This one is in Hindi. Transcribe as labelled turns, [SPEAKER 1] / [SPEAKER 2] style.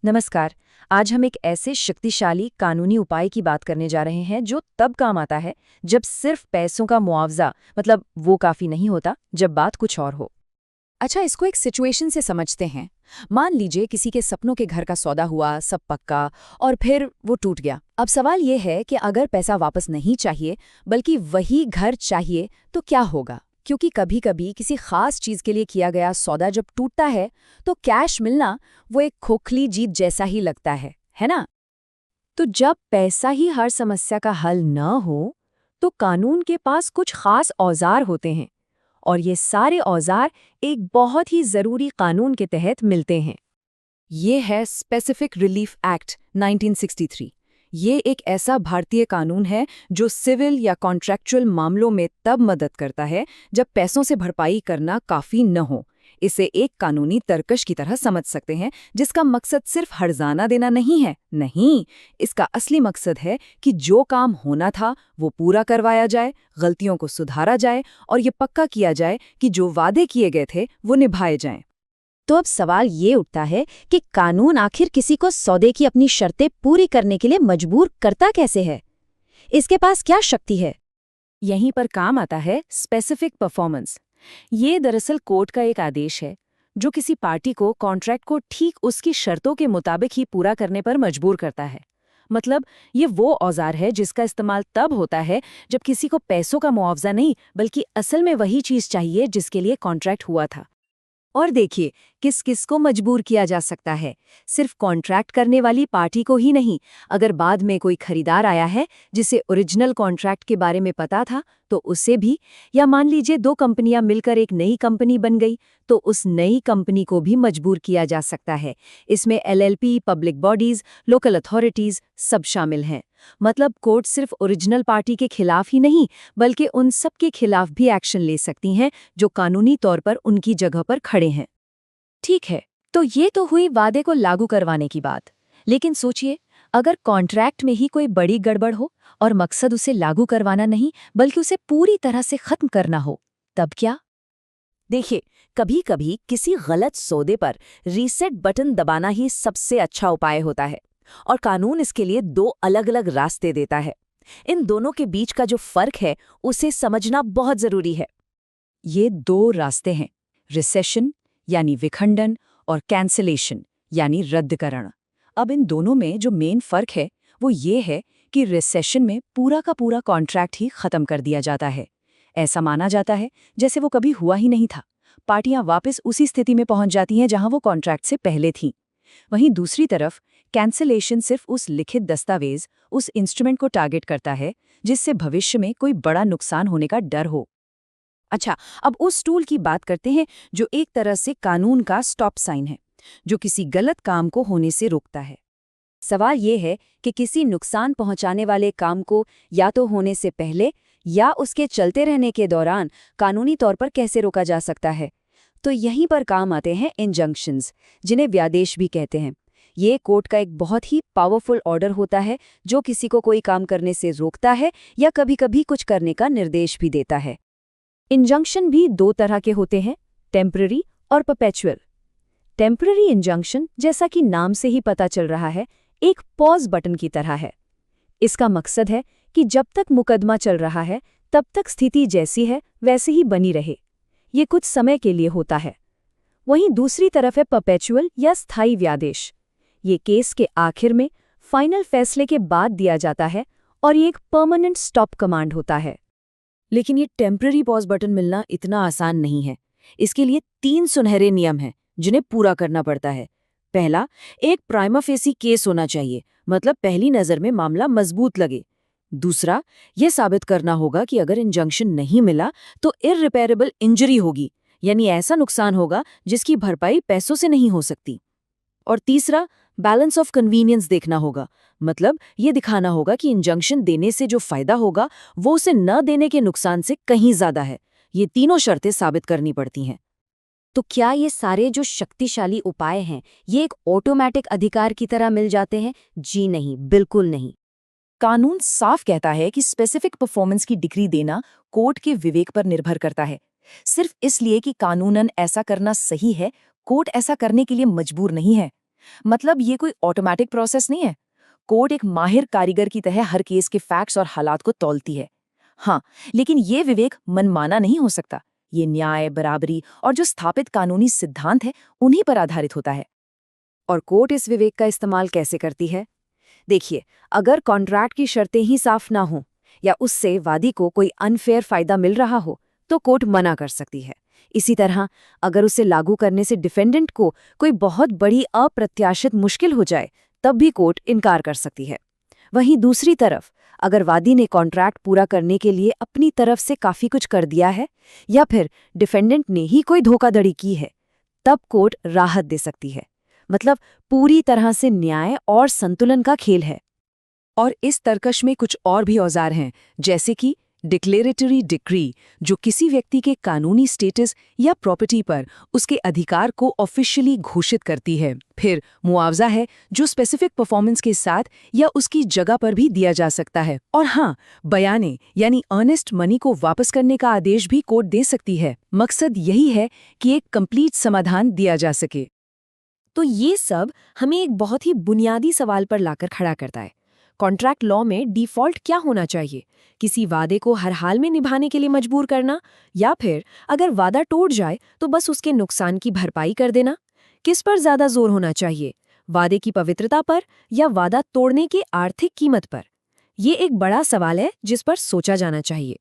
[SPEAKER 1] नमस्कार। आज हम एक ऐसे शक्तिशाली कानूनी उपाय की बात करने जा रहे हैं जो तब काम आता है जब सिर्फ पैसों का मुआवजा मतलब वो काफी नहीं होता, जब बात कुछ और हो।
[SPEAKER 2] अच्छा, इसको एक सिचुएशन से समझते हैं। मान लीजिए किसी के सपनों के घर का सौदा हुआ, सब पक्का, और फिर वो टूट गया। अब सवाल ये है कि अगर पैसा वापस नहीं चाहिए बल्कि वही घर चाहिए तो क्या होगा? क्योंकि कभी-कभी किसी खास चीज के लिए किया गया सौदा जब टूटता है तो कैश मिलना वो एक खोखली जीत जैसा ही लगता है ना?
[SPEAKER 1] तो जब पैसा ही हर समस्या का हल न हो, तो कानून के पास कुछ खास औजार होते हैं, और ये सारे औजार एक बहुत ही जरूरी कानून के तहत मिलते हैं।
[SPEAKER 2] ये है स्पेसिफिक रिलीफ एक्ट 1963। ये एक ऐसा भारतीय कानून है जो सिविल या कॉन्ट्रैक्चुअल मामलों में तब मदद करता है जब पैसों से भरपाई करना काफी न हो। इसे एक कानूनी तरकश की तरह समझ सकते हैं जिसका मकसद सिर्फ हर्जाना देना नहीं है। नहीं, इसका असली मकसद है कि जो काम होना था वो पूरा करवाया जाए, गलतियों को सुधारा जाए और ये पक्का किया जाए कि जो वादे किए गए थे वो निभाए जाएं।
[SPEAKER 1] तो अब सवाल ये उठता है कि कानून आखिर किसी को सौदे की अपनी शर्तें पूरी करने के लिए मजबूर करता कैसे है? इसके पास क्या शक्ति है?
[SPEAKER 2] यहीं पर काम आता है स्पेसिफिक परफॉर्मेंस। ये दरअसल कोर्ट का एक आदेश है जो किसी पार्टी को कॉन्ट्रैक्ट को ठीक उसकी शर्तों के मुताबिक ही पूरा करने पर मजबूर करता है। मतलब ये वो औजार है जिसका इस्तेमाल तब होता है जब किसी को पैसों का मुआवजा नहीं बल्कि असल में वही चीज चाहिए जिसके लिए कॉन्ट्रैक्ट हुआ था।
[SPEAKER 1] और देखिए, किस किस को मजबूर किया जा सकता है। सिर्फ कॉन्ट्रैक्ट करने वाली पार्टी को ही नहीं, अगर बाद में कोई खरीदार आया है जिसे ओरिजिनल कॉन्ट्रैक्ट के बारे में पता था तो उसे भी, या मान लीजिए दो कंपनियां मिलकर एक नई कंपनी बन गई तो उस नई कंपनी को भी मजबूर किया जा सकता है। इसमें LLP, public bodies, local authorities सब शामिल हैं। मतलब कोर्ट सिर्फ ओरिजिनल पार्टी के खिलाफ ही नहीं बल्कि उन सब के खिलाफ भी एक्शन ले सकती हैं जो कानूनी तौर पर उनकी जगह पर खड़े हैं। ठीक है, तो ये तो हुई वादे को लागू करवाने की बात। लेकिन सोचिए, अगर कॉन्ट्रैक्ट में ही कोई बड़ी गड़बड़ हो और मकसद उसे लागू करवाना नहीं बल्कि उसे पूरी तरह से खत्म करना हो, तब क्या?
[SPEAKER 2] देखिए, कभी कभी किसी गलत सौदे पर रीसेट बटन दबाना ही सबसे अच्छा उपाय होता है, और कानून इसके लिए दो अलग अलग रास्ते देता है। इन दोनों के बीच का जो फर्क है उसे समझना बहुत जरूरी है।
[SPEAKER 1] ये दो रास्ते हैं, रिसेशन यानी विखंडन और कैंसिलेशन यानी रद्दकरण। अब इन दोनों में जो मेन फर्क है वो ये है कि रिसेशन में पूरा का पूरा कॉन्ट्रैक्ट ही खत्म कर दिया जाता है। ऐसा माना जाता है जैसे वो कभी हुआ ही नहीं था। पार्टियां वापस उसी स्थिति में पहुंच जाती हैं जहां वो कॉन्ट्रैक्ट से पहले थीं। वहीं दूसरी तरफ कैंसिलेशन सिर्फ उस लिखित दस्तावेज, उस इंस्ट्रूमेंट को टारगेट करता है जिससे भविष्य में कोई बड़ा नुकसान होने का डर हो।
[SPEAKER 2] अच्छा, अब उस टूल की बात करते हैं जो एक तरह से कानून का स्टॉप साइन है, जो किसी गलत काम को होने से रोकता है।
[SPEAKER 1] सवाल ये है कि किसी नुकसान पहुंचाने वाले काम को या तो होने से पहले या उसके चलते रहने के दौरान कानूनी तौर पर कैसे रोका जा सकता है। तो यहीं पर काम आते हैं इंजंक्शंस, जिन्हें व्यादेश भी कहते हैं। ये कोर्ट का एक बहुत ही पावरफुल ऑर्डर होता है जो किसी को कोई काम करने से रोकता है या कभी-कभी कुछ करने का निर्देश भी देता है। इंजंक्शन भी दो तरह के होते हैं, टेम्पररी और परपेचुअल। टेम्पररी इंजंक्शन, जैसा कि नाम से ही पता चल रहा है, एक पॉज बटन की तरह है। इसका मकसद है कि जब तक मुकदमा चल रहा है तब तक स्थिति जैसी है वैसे ही बनी रहे। ये कुछ समय के लिए होता है। वहीं दूसरी तरफ है परपेचुअल या स्थायी व्यादेश। ये केस के आखिर में फाइनल फैसले के बाद दिया जाता है और ये एक परमानेंट स्टॉप कमांड होता है।
[SPEAKER 2] लेकिन ये टेम्पररी पॉज बटन मिलना इतना आसान नहीं है। इसके लिए 3 सुनहरे नियम हैं जिन्हें पूरा करना पड़ता है। पहला, एक प्राइमा फेसी केस होना चाहिए, मतलब पहली नज़र में मामला मजबूत लगे। दूसरा, यह साबित करना होगा कि अगर इंजंक्शन नहीं मिला तो इररिपेरेबल इंजरी होगी, यानी ऐसा नुकसान होगा जिसकी भरपाई पैसों से नहीं हो सकती। और तीसरा, बैलेंस ऑफ कन्वीनियंस देखना होगा, मतलब ये दिखाना होगा कि इंजंक्शन देने से जो फायदा होगा वो उसे न देने के नुकसान से कहीं ज्यादा है। ये तीनों शर्तें साबित करनी पड़ती हैं।
[SPEAKER 1] तो क्या ये सारे जो शक्तिशाली उपाय हैं ये एक ऑटोमेटिक अधिकार की तरह मिल जाते हैं? जी नहीं, बिल्कुल नहीं।
[SPEAKER 2] कानून साफ कहता है कि स्पेसिफिक परफॉर्मेंस की डिग्री देना कोर्ट के विवेक पर निर्भर करता है। सिर्फ इसलिए कि कानूनन ऐसा करना सही है, कोर्ट ऐसा करने के लिए मजबूर नहीं है। मतलब ये कोई ऑटोमेटिक प्रोसेस नहीं है। कोर्ट एक माहिर कारीगर की तरह हर केस के फैक्ट्स और हालात को तौलती है। हाँ, लेकिन ये विवेक मनमाना नहीं हो सकता। ये न्याय, बराबरी और जो स्थापित कानूनी सिद्धांत है उन्हीं पर आधारित होता है।
[SPEAKER 1] और कोर्ट इस विवेक का इस्तेमाल कैसे करती है? देखिए, अगर कॉन्ट्रैक्ट की शर्तें ही साफ ना हों या उससे वादी को कोई अनफेयर फायदा मिल रहा हो, तो कोर्ट मना कर सकती है। इसी तरह अगर उसे लागू करने से डिफेंडेंट को कोई बहुत बड़ी अप्रत्याशित मुश्किल हो जाए, तब भी कोर्ट इनकार कर सकती है। वहीं दूसरी तरफ, अगर वादी ने कॉन्ट्रैक्ट पूरा करने के लिए अपनी तरफ से काफी कुछ कर दिया है या फिर डिफेंडेंट ने ही कोई धोखाधड़ी की है, तब कोर्ट राहत दे सकती है। मतलब पूरी तरह से न्याय और संतुलन का खेल है।
[SPEAKER 2] और इस तर्कश में कुछ और भी औजार हैं, जैसे कि डिक्लेरेटरी डिक्री, जो किसी व्यक्ति के कानूनी स्टेटस या प्रॉपर्टी पर उसके अधिकार को ऑफिशियली घोषित करती है। फिर मुआवजा है, जो स्पेसिफिक परफॉर्मेंस के साथ या उसकी जगह पर भी दिया जा सकता है। और हाँ, बयाने यानी अर्नेस्ट मनी को वापस करने का आदेश भी कोर्ट दे सकती है। मकसद यही है कि एक कंप्लीट समाधान दिया जा सके।
[SPEAKER 3] तो ये सब हमें एक बहुत ही बुनियादी सवाल पर लाकर खड़ा करता है। कॉन्ट्रैक्ट लॉ में डिफ़ॉल्ट क्या होना चाहिए? किसी वादे को हर हाल में निभाने के लिए मजबूर करना, या फिर अगर वादा टूट जाए तो बस उसके नुकसान की भरपाई कर देना? किस पर ज़्यादा जोर होना चाहिए, वादे की पवित्रता पर या वादा तोड़ने की आर्थिक कीमत पर? ये एक बड़ा सवाल है जिस पर सोचा जाना चाहिए।